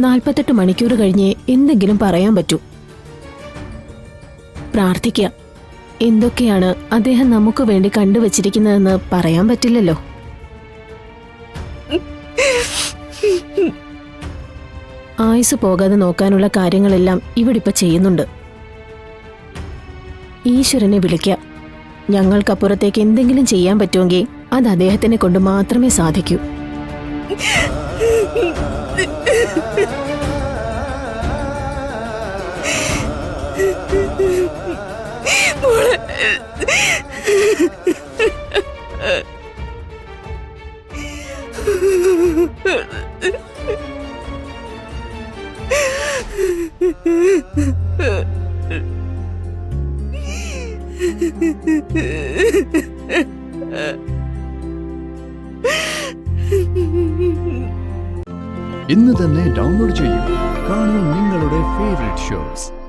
48 മണിക്കൂർ കഴിഞ്ഞേ എന്തെങ്കിലും പറയാൻ പറ്റൂ. പ്രാർത്ഥിക്കുക. എന്തൊക്കെയാണ് അദ്ദേഹം നമുക്ക് വേണ്ടി കണ്ടുവച്ചിരിക്കുന്നതെന്ന് പറയാൻ പറ്റില്ലല്ലോ. ആയുസ് പോകാതെ നോക്കാനുള്ള കാര്യങ്ങളെല്ലാം ഇവിടിപ്പോ ചെയ്യുന്നുണ്ട്. ഈശ്വരനെ വിളിക്കുക. ഞങ്ങൾക്കപ്പുറത്തേക്ക് എന്തെങ്കിലും ചെയ്യാൻ പറ്റുമെങ്കിൽ അത് അദ്ദേഹത്തിനെ കൊണ്ട് മാത്രമേ സാധിക്കൂ. ഇന്ന് തന്നെ ഡൗൺലോഡ് ചെയ്യൂ. കാണൂ നിങ്ങളുടെ ഫേവറേറ്റ് ഷോസ്.